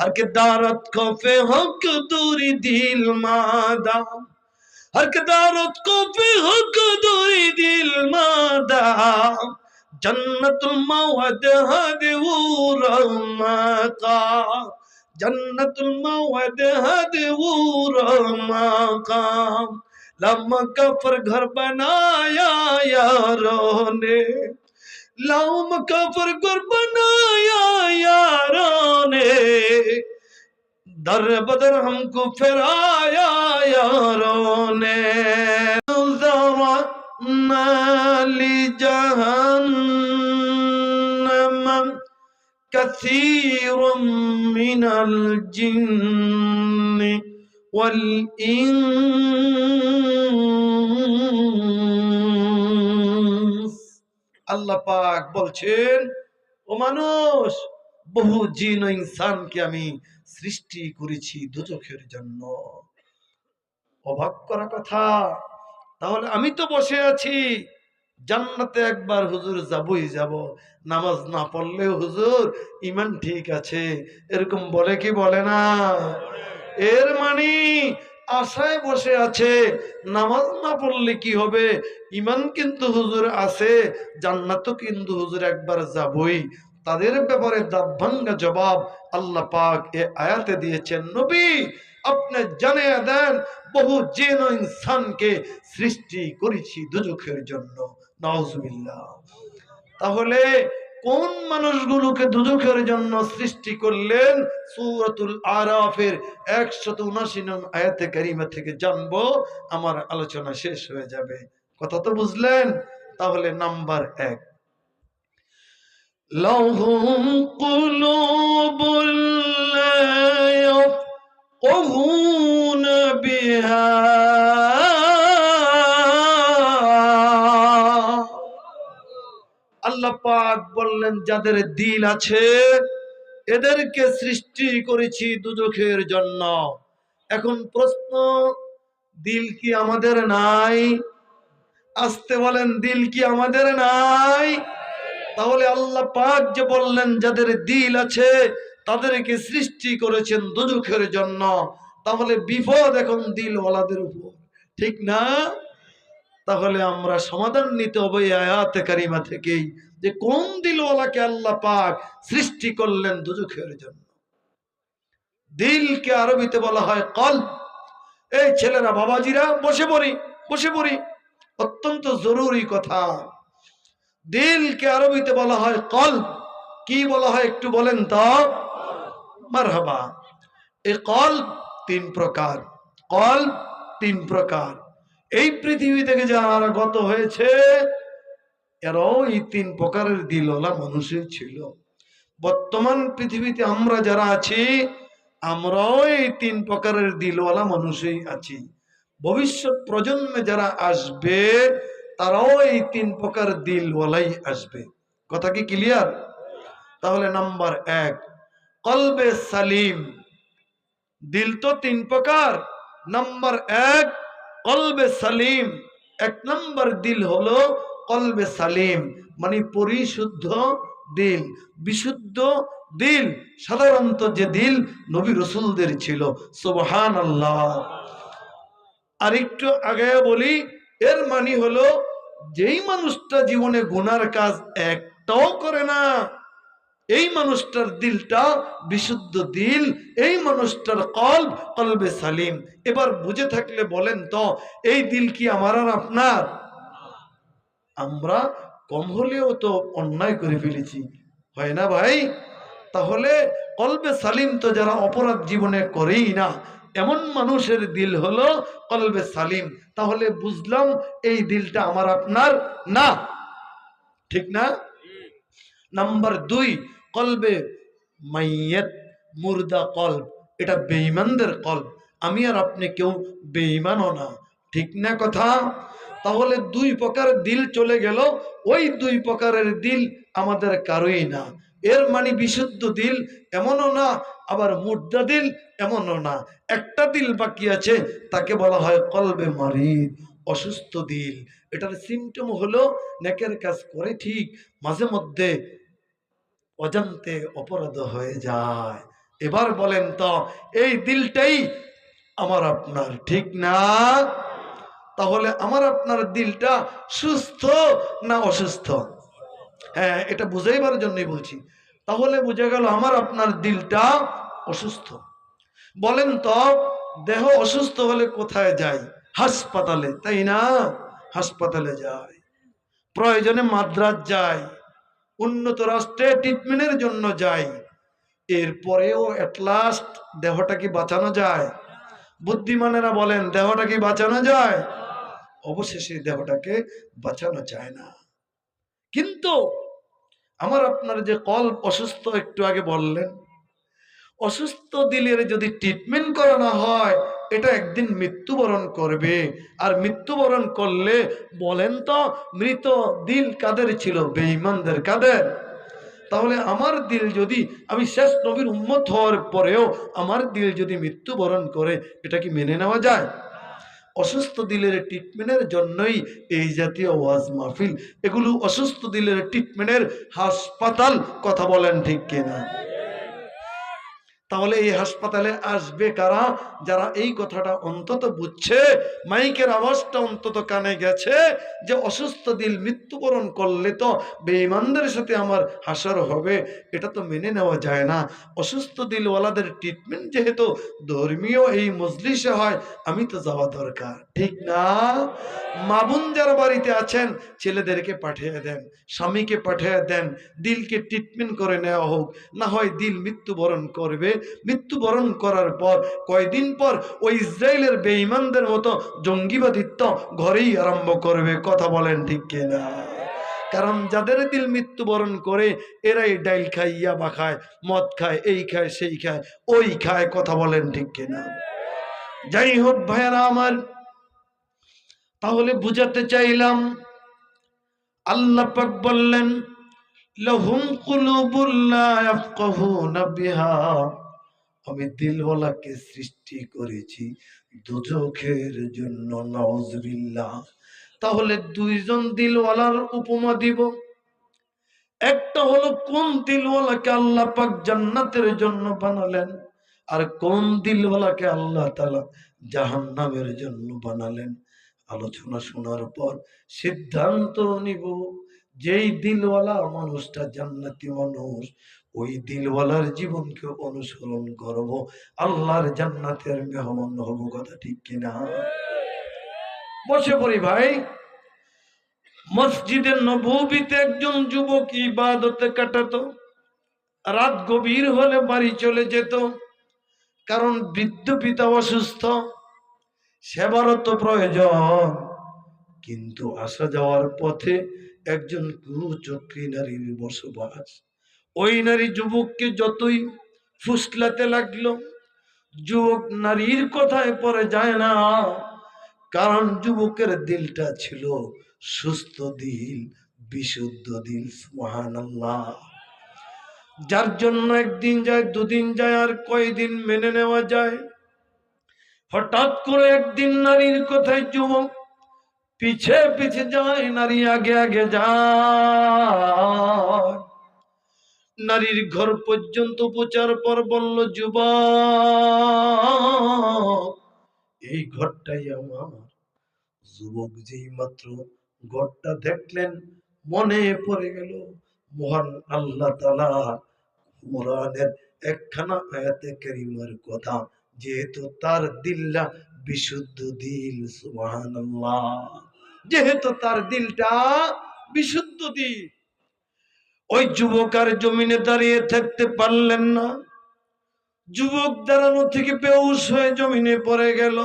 हर के दारत खौफे हक दूरी दिल मादाम हर के दारत खौफे हक दूरी दिल मादाम जन्नतुल मौद हदूर मकाम जन्नतुल मौद हदूर मकाम लम्मा कफर घर बनाया यारों ने लाउम कफर घर बनाया यारों ने दर बदर हमको फिराया यारों ने नाली जहन्नम कसीरुम मिनल जिन्नि वल इंस আল্লাহ পাক বলছেন ও মানুষ বহু জিন ও ইনসানকে আমি সৃষ্টি করেছি দোজখের জন্য। অবাক করা কথা, তাহলে আমি তো বসে আছি জান্নাতে, একবার হুজুর যাবই যাব, নামাজ না পড়লেও হুজুর ঈমান ঠিক আছে, এরকম বলে কি বলে না? এর মানে আশায় বসে আছে, নামাজ না পড়লে কি হবে, ঈমান কিন্তু হুজুর আছে, জান্নাতও কিন্তু হুজুর একবার যাবই। তাদের ব্যাপারে দাঁত ভাঙ্গা জবাব আল্লাহ পাক এ আয়াতে দিয়েছেন, নবী আপনি জানিয়ে দেন বহু জিন ও ইনসানকে সৃষ্টি করেছি দুজখের জন্য। নাউজুবিল্লাহ। তাহলে কোন মানুষগুলোকে দুজখের জন্য সৃষ্টি করলেন সূরাতুল আরাফের 179 নং আয়াতে কারিমা থেকে জানবো, আমার আলোচনা শেষ হয়ে যাবে। কথা তো বুঝলেন? তাহলে নাম্বার 1, লাহুম কুলুবুল লা ইয়াফকাহুনা বিহা, আল্লাহ পাক বললেন যাদের দিল আছে এদেরকে সৃষ্টি করেছি দুজখের জন্য। এখন প্রশ্ন, দিল কি আমাদের নাই? আসতে বলেন, দিল কি আমাদের নাই? তাহলে আল্লাহ পাক যে বললেন যাদের দিল আছে তাদেরকে সৃষ্টি করেছেন দুজখের জন্য, তাহলে বিপদ এখন দিলওয়ালাদের উপর, ঠিক না? তাহলে আমরা সমাধান নিতে হবে আয়াতে কারিমা থেকেই যে কোন দিলওয়ালাকে আল্লাহ পাক সৃষ্টি করলেন দুজখের জন্য। দিলকে আরবিতে বলা হয় কলব। এই ছেলেরা, বাবাজিরা বসে পড়ি, অত্যন্ত জরুরি কথা। দিলকে আরবিতে বলা হয় কলব। কি বলা হয় একটু বলেন তো? মারহাবা। এই কলব 3 প্রকার। কলব 3 প্রকার। এই পৃথিবী থেকে যারা গত হয়েছে এরাও এই 3 প্রকারের দিলওয়ালা মানুষই ছিল। বর্তমান পৃথিবীতে আমরা যারা আছি আমরাও এই 3 প্রকারের দিলওয়ালা মানুষই আছি। ভবিষ্যৎ প্রজন্মে যারা আসবে তারাও এই 3 প্রকার দিলওয়ালাই আসবে। কথা কি ক্লিয়ার? তাহলে নাম্বার 1, কলবে সালিম। দিল তো 3 প্রকার। নাম্বার 1 কলবে সালিম। 1 নম্বর দিল হলো কলবে সালিম, মানে পরিশুদ্ধ দিল, বিশুদ্ধ দিল। সাধারণত যে দিল নবী রাসূলদের ছিল। সুবহানাল্লাহ। আর একটু আগে বলি, এর মানে হলো যেই মানুষটা জীবনে গুনার কাজ একটাও করে না, এই মানুষটার দিলটা বিশুদ্ধ দিল, এই মানুষটার কলব কলবে সালিম। এবার বুঝে থাকলে বলেন তো, এই দিল কি আমার আর আপনার? আমরা কম হলেও তো অন্যায় করে ফেলেছি, হয় না ভাই? তাহলে কলবে সালিম তো যারা অপরাধ জীবনে করেই না, এমন মানুষের দিল হলো কলবে সালিম। তাহলে বুঝলাম এই দিলটা আমার আপনার না, ঠিক না? নাম্বার 2, কলবে মাইয়াত, মুর্দা কলব। এটা বেঈমানদের কলব। আমি আর আপনি কেউ বেঈমানও না, ঠিক না কথা? তাহলে 2 প্রকার দিল চলে গেল। ওই 2 প্রকারের দিল আমাদের কারোই না। এর মানে বিশুদ্ধ দিল এমনও না, আবার মুর্দা দিল এমনও না। একটা দিল বাকি আছে, তাকে বলা হয় কলবে মারিদ, অসুস্থ দিল। এটার সিমটম হলো নেকের কাজ করে ঠিক, মাঝে মধ্যে অজান্তে অপরাধ হয়ে যায়। এবার বলেন তো, এই দিলটাই আমার আপনার, ঠিক না? তাহলে আমার আপনার দিলটা সুস্থ না অসুস্থ? হ্যাঁ, এটা বুঝাইবার জন্যই বলছি। তাহলে বুঝে গেল আমার আপনার দিলটা অসুস্থ। বলেন তো, দেহ অসুস্থ হলে কোথায় যায়? হাসপাতালে, তাই না? হাসপাতালে যায়, প্রয়োজনে মাদ্রাজ যায়, উন্নত রাষ্ট্রে ট্রিটমেন্টের জন্য যায়। এরপরেও এট লাস্ট দেহটা কি বাঁচানো যায়? বুদ্ধিমানেরা বলেন, দেহটা কি বাঁচানো যায়? অবশেষে দেহটাকে বাঁচানো যায় না। কিন্তু আমার আপনার যে কল্প অসুস্থ, একটু আগে বললেন, অসুস্থ দিলের যদি ট্রিটমেন্ট করানো হয়, এটা একদিন মৃত্যুবরণ করবে। আর মৃত্যুবরণ করলে বলেন তো, মৃত দিল কাদের ছিল? বেঈমানদের। কাদের? তাহলে আমার দিল যদি, আমি শেষ নবীর উম্মত হওয়ার পরেও আমার দিল যদি মৃত্যুবরণ করে, এটা কি মেনে নেওয়া যায়? অসুস্থ দিলের ট্রিটমেন্টের জন্যই এই জাতীয় ওয়াজ মাহফিল, এগুলো অসুস্থ দিলের ট্রিটমেন্টের হাসপাতাল। কথা বলেন ঠিক কিনা? তাহলে এই হাসপাতালে আসবে কারা? যারা এই কথাটা অন্তত বুঝছে, মাইকের আওয়াজটা অন্তত কানে গেছে, যে অসুস্থ দিল মৃত্যুবরণ করলে তো বেঈমানদের সাথে আমার হাসর হবে, এটা তো মেনে নেওয়া যায় না। অসুস্থ দিলওয়ালাদের ট্রিটমেন্ট যেহেতু ধর্মীয় এই মজলিসে হয়, আমি তো যাওয়া দরকার, ঠিক না? মা বোন যারা বাড়িতে আছেন, ছেলেদেরকে পাঠিয়ে দেন, স্বামীকে পাঠিয়ে দেন, দিলকে ট্রিটমেন্ট করে নেওয়া হোক। না হয় দিল মৃত্যুবরণ করবে, মৃত্যুবরণ করার পর কয়দিন পর ওই ইসরায়েলের বেঈমানদের মতো জঙ্গিবাদিত্ব ঘরেই আরম্ভ করবে। কথা বলেন ঠিক কিনা? কারণ যাদের দিল মৃত্যুবরণ করে, এরাই ডাইল খায়, ইয়াবা খায়, মদ খায়, এই খায়, সেই খায়, ওই খায়। কথা বলেন ঠিক কিনা? যাই হোক ভাইয়ারা আমার, তাহলে বুঝাতে চাইলাম, আল্লাহ পাক বললেন, লাহুম কুলুবুন লা ইয়াফকাহুনা বিহা, আমি দিলওয়ালাকে সৃষ্টি করেছি দুজখের জন্য। নাউজুবিল্লাহ। তাহলে দুইজন দিলওয়ালার উপমা দিব। একটা হলো কোন দিলওয়ালাকে আল্লাহ পাক জান্নাতের জন্য বানালেন, আর কোন দিলওয়ালাকে আল্লাহ তাআলা জাহান্নামের জন্য বানালেন। আলোচনা শোনার পর সিদ্ধান্ত নিব, যেই দিলওয়ালা মানুষটা জান্নাতি মানুষ, ওই দিলওয়ালার জীবনকে অনুসরণ করব, আল্লাহর জান্নাতের মেহমান হব। কথা ঠিক কিনা? বসে পড়ি ভাই। মসজিদে নববীতে একজন যুবক ইবাদতে কাটাতো, রাত গভীর হলে বাড়ি চলে যেত, কারণ বৃদ্ধ পিতা অসুস্থ, সেবারও তো প্রয়োজন। কিন্তু আসা যাওয়ার পথে একজন কুচক্রী নারীর বসবাস। ওই নারী যুবককে যতই ফুসলাতে লাগলো, যুবক নারীর কথায় পরে যায় না, কারণ যুবকের দিলটা ছিল সুস্থ দিল, বিশুদ্ধ দিল। সুবহানাল্লাহ। যার জন্য একদিন যায়, দুদিন যায়, আর কয়দিন মেনে নেওয়া যায়। হঠাৎ করে একদিন নারীর কথায় যুবক পিছে পিছে যায়, নারী আগে আগে যায়। নারীর ঘর পর্যন্ত পৌঁছার পর বলল, যুবক, এই ঘরটাই আমার। যুবক যেই মাত্র ঘরটা দেখলেন, মনে পড়ে গেল মহান আল্লাহ তাআলা কোরআনের একখানা আয়াতে কারিমার কথা, যেহেতু তার দিলটা বিশুদ্ধ দিল। সুবহানাল্লাহ। যেহেতু তার দিলটা বিশুদ্ধ দিল, ওই যুবক আর জমিনে দাঁড়িয়ে থাকতে পারলেন না। যুবক দাঁড়ানো থেকে বেহুশ হয়ে জমিনে পড়ে গেল।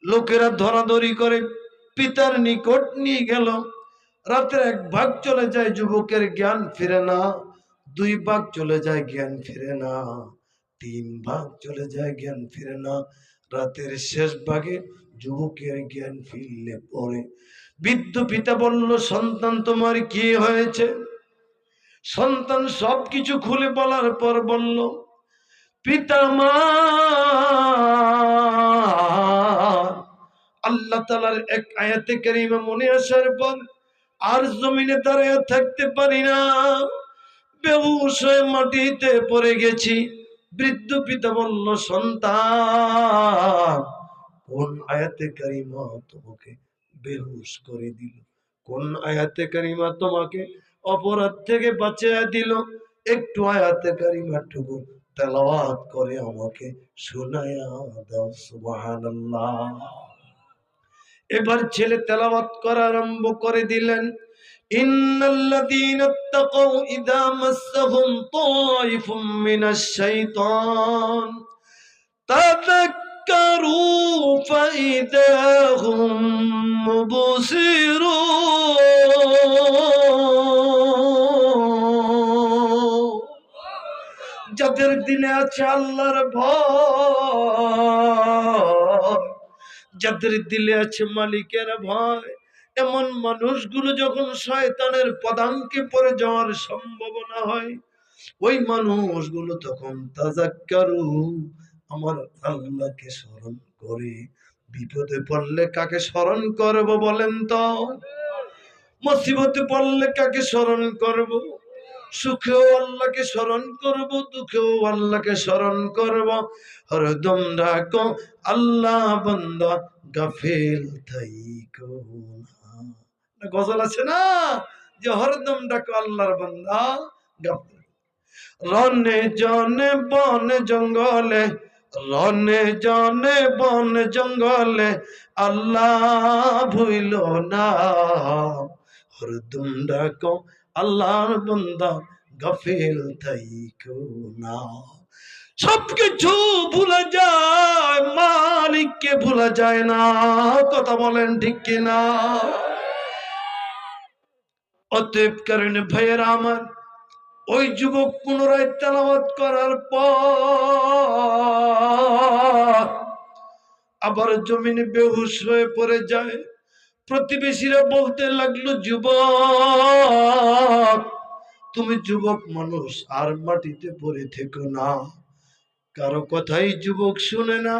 লোকেরা ধরাধরি করে পিতার নিকট নিয়ে গেল। রাতের এক ভাগ চলে যায়, যুবকের জ্ঞান ফিরে না। দুই ভাগ চলে যায়, জ্ঞান ফিরে না। তিন ভাগ চলে যায়, জ্ঞান ফিরে না। রাতের শেষ ভাগে যুবকের জ্ঞান ফিরলে পরে বৃদ্ধ পিতা বলল, সন্তান তোমার কি হয়েছে? সন্তান সবকিছু খুলে বলার পর বলল, পিতা মা, আল্লাহ তাআলার এক আয়াতে কারিমা মনে আসার পর আর জমিনে দাঁড়িয়ে থাকতে পারি না, বেহুশ হয়ে মাটিতে পড়ে গেছি। বৃদ্ধ পিতা বলল, সন্তান, কোন আয়াতে কারিমা তোমাকে বেহুশ করে দিল? কোন আয়াতে কারিমা তোমাকে অপরাধ থেকে বাঁচিয়ে দিল? একটু আয়াতে কারিমাটুকু তেলাওয়াত করে আমাকে শোনায়া দাও। সুবহানাল্লাহ। এবার ছেলে তেলাওয়াত করা আরম্ভ করে দিলেন। ইন্নাল্লাযীনা ইত্তাকাউ ইযা মাসসাহুম তায়িফুম মিনাশ শাইতান তাযাক্কারু ফাইযা হুম মুবসিরুন। যাদের দিলে আছে আল্লাহর ভয়, যাদের দিলে আছে মালিকের ভয়, এমন মানুষগুলো যখন শয়তানের পদাঙ্কে পড়ে যাওয়ার সম্ভাবনা হয়, ওই মানুষগুলো তখন তাযাক্কারু, আমার আল্লাহকে স্মরণ করে। বিপদে পড়লে কাকে স্মরণ করব বলেন তো? মুসিবতে পড়লে কাকে স্মরণ করব? সুখেও আল্লাহকে স্মরণ করব, দুঃখেও আল্লাহকে স্মরণ করব। হরদম ডাকো আল্লাহ বান্দা, গাফিল থাইকো না। গজল আছে না, যে হরদম ডাকো আল্লাহর বান্দা, গাফিল। রনে জনে বন জঙ্গলে, রনে জনে বন জঙ্গলে আল্লাহ ভুইল না। হরদম ডাকো আল্লাহর বান্দা, গাফিল থাইকো না। সবকিছু ভুলা যায়, মালিককে ভুলা যায় না। কথা বলেন ঠিক কিনা? অতএব কারণে ভাইয়েরা আমার, ওই যুবক পুনরায় তেলাওয়াত করার পর আবার জমিনে বেহুশ হয়ে পড়ে যায়। প্রতিবেশীরা বলতে লাগলো, যুবক, তুমি যুবক মানুষ, আর মাটিতে পড়ে থেকো না। কারো কথাই যুবক শুনে না।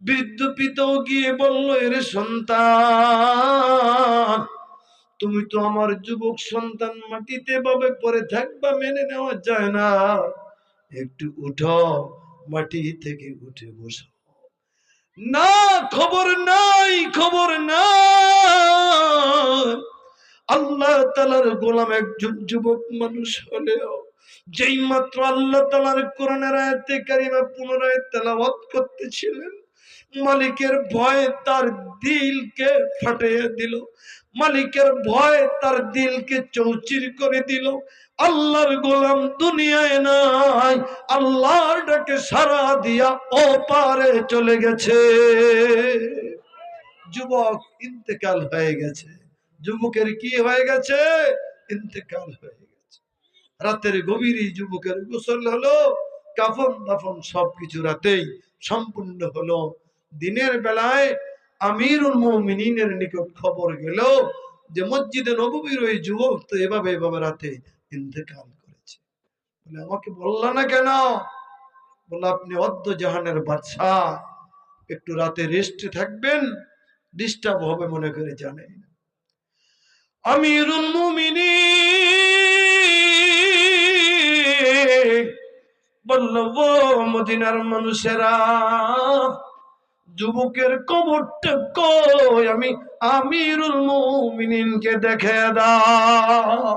বৃদ্ধ পিতাও গিয়ে বলল, এরে সন্তান, তুমি তো আমার যুবক সন্তান, মাটিতে ভাবে পড়ে থাকবা, মেনে নেওয়া যায় না। একটু উঠো, মাটি থেকে উঠে বসো। না, খবর নাই, খবর নাই। আল্লাহ তাআলার গোলাম একজন যুবক মানুষ হলেও যেই মাত্র আল্লাহ তাআলার কোরআনের আয়াতে কারিমা পুনরায় তেলাওয়াত করতেছিলেন, মালিকের ভয় তার দিলকে ফাটিয়ে দিল। মালিকের ভয় তার দিলকে চৌচির করে দিল। আল্লাহর গোলাম দুনিয়ায় নাই, আল্লাহর ডাকে সাড়া দিয়া ওপারে চলে গেছে। যুবক ইন্তেকাল হয়ে গেছে। যুবকের কি হয়ে গেছে? ইন্তেকাল হয়ে গেছে। রাতের গভীরে যুবকের গোসল হলো, কাফন দাফন সবকিছু রাতেই সম্পূর্ণ হলো। দিনের বেলায় আমিরুল মুমিনিনের নিকট খবর গেল যে মসজিদে নববীর ওই যুবক তো এভাবে রাতে ইন্তেকাল করেছে। বলে, আমাকে বললা না কেন? বলে, আপনি অদ্য জাহানের বাদশাহ, একটু রাতে রেস্টে থাকবেন, ডিস্টার্ব হবে মনে করে জানেন। আমিরুল মুমিনিন বলল, ও মদিনার মানুষেরা, যুবকের কবরটা কই? আমি আমিরুল মুমিনিনকে দেখে দাও।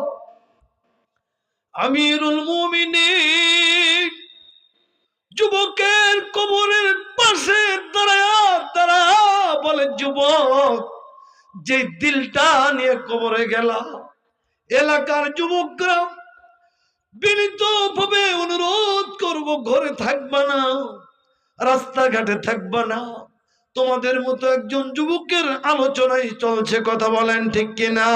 আমিরুল মুমিনিন যুবকের কবরের পাশে দাঁড়া বলে, যুবক, যে দিলটা নিয়ে কবরে গেলা, এলাকার যুবকরা বিনীত ভাবে অনুরোধ করব, ঘরে থাকবা না, রাস্তাঘাটে থাকবা না। তোমাদের মতো একজন যুবকের আলোচনায় চলছে, কথা বলেন ঠিক কিনা?